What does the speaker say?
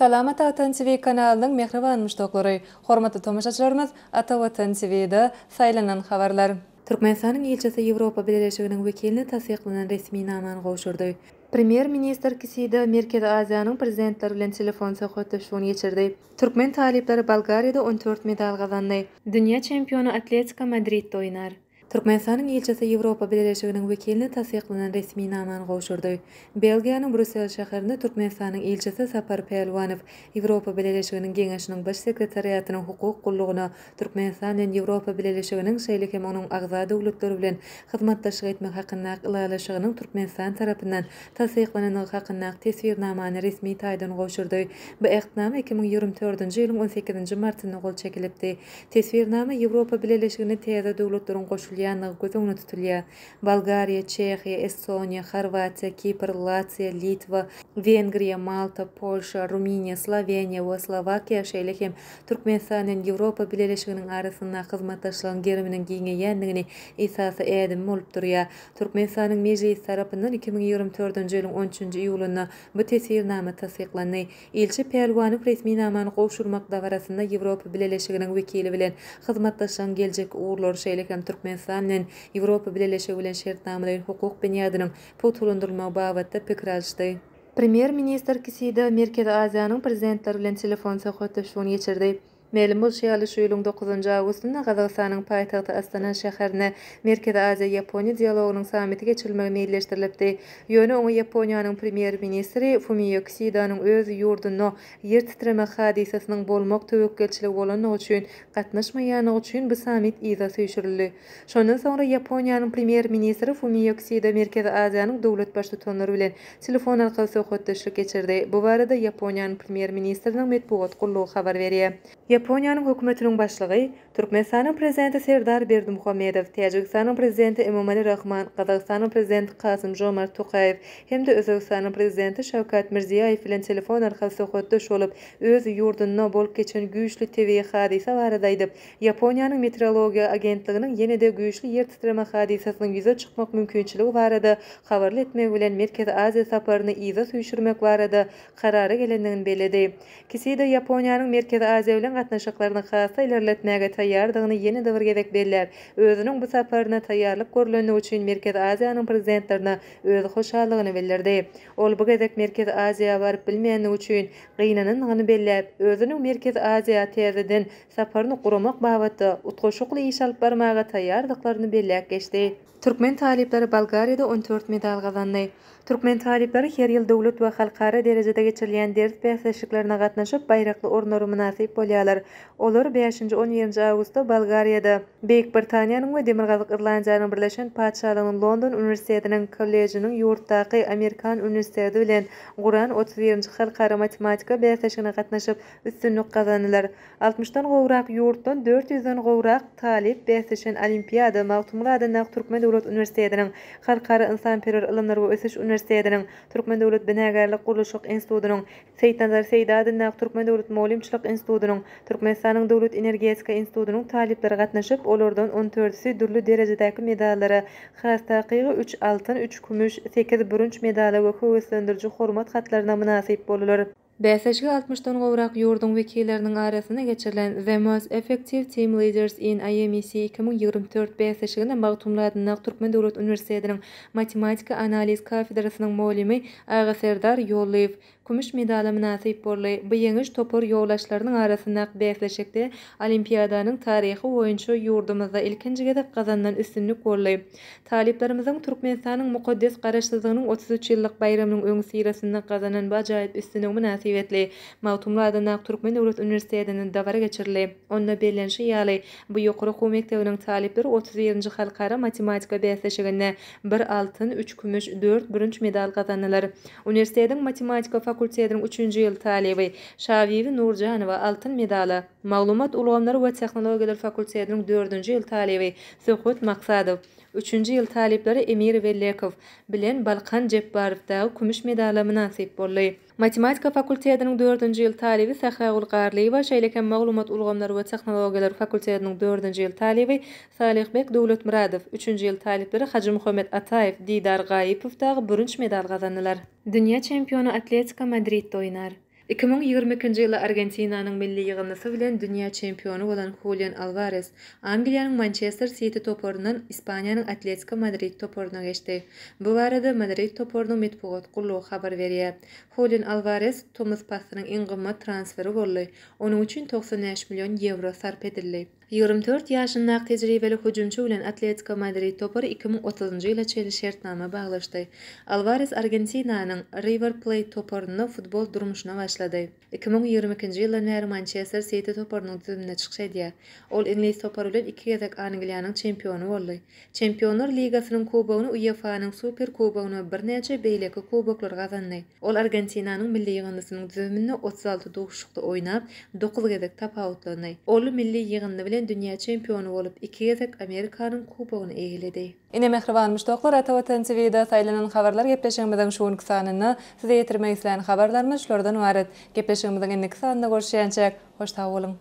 Salamat Atan TV kanalının mehriban müştokları, hormatly tomaşaçylarymyz, Atawatan TV'de saylanan habarlar. Türkmenistanyň elçisi Ýewropa Birleşiginiň wekilini tasdiklanan resmi namany gowşurdy. Premier minister Kiside Merkezi Aziýanyň prezidentleri bilen telefon söhbetleşigini geçirdi. Türkmen talipleri Bolgariýada 14 medal gazandy. Dünýä çempionu Atletico Madridde oýnar. Türkmenistanyň elçisi Ýewropa Birleşiginiň wekilini tasdiklanan resmi namany gowşurdy. Belgiýanyň Brüssel şäherinde Türkmenistanyň elçisi Sapar Pelwanow Ýewropa Birleşiginiň Geňeşiniň baş sekretariatynyň hukuk gullugyna Türkmenistan bilen Ýewropa Birleşiginiň şeýle hem onuň agza döwletleri bilen hyzmatdaşlyk etmek hakynda ilalaşygynyň Türkmenistan tarapyndan tasdiklanyny hakynda tesbirnamany resmi taýdan gowşurdy. Bu ähtnama 2024-nji ýylyň 18-nji martynda gol çekilipdi. Tesbirnama Ýewropa Birleşigine täze döwletleriň goşulýanlygy gözüňde tutulýar. Bolgariýa, Çehiýa, Estoniýa, Horwatiýa, Kipr, Latviýa, Litwa, Wengriýa, Malta, Polşa, Ruminiýa, Sloveniýa we Slowakiýa şeýle hem Türkmenistan bilen Ýewropa Birleşiginiň arasynda hyzmatdaşlygyň geriminiň giňeýändigini esasy ädim bolup durýar. Türkmenistanyň mejlis tarapyndan 2024-nji ýylyň 13-nji iýulynda bu tesbirnama tasdiklandy. Elçi Pelwanow resmi namany gowşurmak dabarasynda Ýewropa Birleşiginiň wekili bilen hyzmatdaşlygyň geljek uğurlary şeýle hem Türkmenistan bilen Ýewropa Birleşigi bilen şertnamalaryň hukuk benýadynyň putulandyrylmagy babatda pikir alşdy. Premier minister Kiside Merkezi Aziýanyň prezidentleri bilen telefon söhbetleşigini geçirdi. Melim bolşýaly şu ýylyň 9-njy awgustynda Gazagystanyň paýtagty Astana şäherine Merkezi Aziýa Ýaponiýa dialogunyň samiti geçirilmegi meýilleşdirilipdi. Ýöne oňa Ýaponiýanyň premier ministri Fumio Kisidanyň öz ýurduny ýer titreme hadisasynyň bolmak töwekkilçiligi bolanyny üçin gatnaşmaýanyny üçin bu samit iza süýşürildi. Şondan soňra Ýaponiýanyň premier ministri Fumio Kisida Merkezi Aziýanyň döwlet başlyklary bilen telefon arkaly söhbetleşik geçirdi. Bu barada Ýaponiýanyň premier ministriniň medpuat gullugy habar berýär. Ýaponiýanyň hökümetiniň başlygy Türkmenistanyň prezidenti Serdar Berdimuhammedow, Täjikistanyň prezidenti Emomali Rahman, Gazagystanyň prezidenti Kasym-Jomart Tokayew hemde Özbegistanyň prezidenti Şawkat Mirziýaýew bilen telefon arkaly söhbetleş bolup, öz ýurduny bolup geçen güýçli tebii hadisa barada aýdyp, Ýaponiýanyň meteorologiýa agentliginiň ýene-de güýçli ýer titreme hadisasynyň ýüze çykmak mümkinçiligi barada habarly etmek bilen Merkezi Aziýa saparyny iza süýşürmek barada karara gelendigini beledi. Kiside Ýaponiýanyň Merkezi Aziýa bilen gatnaşyklaryny hasa ilerletmäge taýýardygyny ýene-de bir gezek belläp, özüniň bu saparyna taýýarlyk görüleni üçin Merkezi Aziýanyň prezidentlerine öz hoşallygyny bildirdi. Ol bu gezek Merkezi Aziýa baryp bilmeýänligi üçin gynanyny belläp, özüniň Merkezi Aziýa täzeden saparyny guramak babatda utgaşykly iş alyp barmaga taýýardyklaryny belläp geçdi. Türkmen talipleri Bolgariýada 14 medal gazandy. Türkmen talipleri her ýyl döwlet we halkara derejede geçirilýän ders bäsleşiklerine gatnaşyp baýrakly ornary münasip bolýarlar. Olar 5-17 awgustda Bolgariýada, Beýik Britaniýanyň we Demirgazyk Irlandiýanyň birleşen paçalygynyň London Üniversitetiniň kollejining ýurtdaky Amerikan Üniversiteti bilen guran 31-nji halkara matematika bäsleşigine gatnaşyp üstünlük gazandylar. 60-dan gowrak ýurtdan 400-den gowrak talip bäsleşen olimpiýada magtumladyna Türkmen Döwlet Üniversitetiniň halkara insanperwer ilimler we ösüş Üniversitetiniň Türkmen Döwlet Binägerlik Gurulşyk Institutynyň Seýtnazar Seýdadyna Türkmen Döwlet Molimçilik Institutynyň Türkmenistanyň Döwlet Energetika Institutynyň talipleri gatnaşyp, olardan 14-si dürli derejedäki medallara, hastakygy 3 altyn, 3 kümüş, 8 bürünç medala we höweslendiriji hormat hatlaryna münasip bolýar. Bäsleşige 60-dan gowrak ýurdun wekilleriniň arasynda geçirilen The Most Effective Team Leaders in IMEC 2024 bäsleşigine magtumladyna Türkmen Döwlet Üniversitetiniň Matematika Analiz kafedrasynyň molimi Ağa Serdar Ýollaýew kümüş medala münasip boldy. Bu ýeňiş topar ýowlaşlarynyň arasynda bäsleşikde olimpiadanyň taryhy boýunça ýurdumyzda ilkinji gezek gazandan üstünlük boldy. Taliplerimiziň Türkmenistanyň mukaddes garaşsyzlygynyň 33 ýyllyk baýramynyň öňü sirasynda gazanan bajaýyp üstünlügi münasibetli magtumladyna Türkmen Döwlet Üniversitetiniň dabara geçirildi. Onda bellenşi ýaly bu ýokary okuw mekdebiniň talipleri 31-nji halkara matematika bäsleşiginde 1 altyn, 3 kümüş, 4 bürünç medal gazandylar. Üniversitetiň matematika fakultetiniň 3-nji ýyl talibi Şawibi Nurjanowa altyn medala, Maglumat ulgamlary we tehnologiýalar fakultetiniň 4-nji ýyl talibi Söhbet Maksadow, 3-nji ýyl talipleri Emir Vellekow bilen Balkan Jepbarow kümüş medala münasip boldy. Matematika fakultetiniň 4-nji ýyl talibi Sahra Gulgarlywa şeýle hem Maglumat ulgamlary we tehnologiýalar fakultetiniň 4-nji ýyl talibi Salihbek Dowletmuradow, 3-nji ýyl talipleri Haji Muhammed Ataýew, Didar Gaýypow dagı bürünç medal gazandylar. Dünýä çempionu Atletico Madridde oýnar. 2022-nji ýyla Argentinanyň milli ýygyndysy bilen dünýä çempionu bolan Julian Alvarez, Angliýanyň Manchester City toporundan Ispaniýanyň Atletico Madrid toporuna geçdi. Bu barada Madrid toporunyň medpugat gullugy habar berýär. Julian Alvarez Thomas Partey'ň iň gymmat transferi boldy. Onuň üçin 95 million euro sarp edildi. 24 ýaşyndaky tejribeli hüjümçi bilen Atletico Madrid toporu 2030-njy ýyla çeli şertnama baglaşdy. Alvarez Argentinanyň River Plate toporunda futbol durmuşyna başlady. 2022-nji ýyldan bäri Manchester City toporunyň düzümine çykyş edýär. Ol ingliz toporu bilen 2 gezek Angliýanyň çempionu boldy. Çempionlar Ligasynyň kubogyny, UEFA-nyň Super kubogyny we birnäçe beýleki kuboklar gazandy. Ol Argentinanyň milli ýygynysynyň düzüminde 36 doguşykda oýnap, 9 gezek tapawutlandy. Ol milli ýygyndy bilen dünýä çempionu bolup 2 gezek Amerikanyň kubogyny eýledi. Ine mehriban müştoklar Atawatan TV'de saýlanan habarlar gepleşigimizden şu anky sanyny size ýetirmek isleýän habarlarymyz şolordan ibaret. Gepleşigimizden endiki sanyda görüşýänçek hoş sag bolun.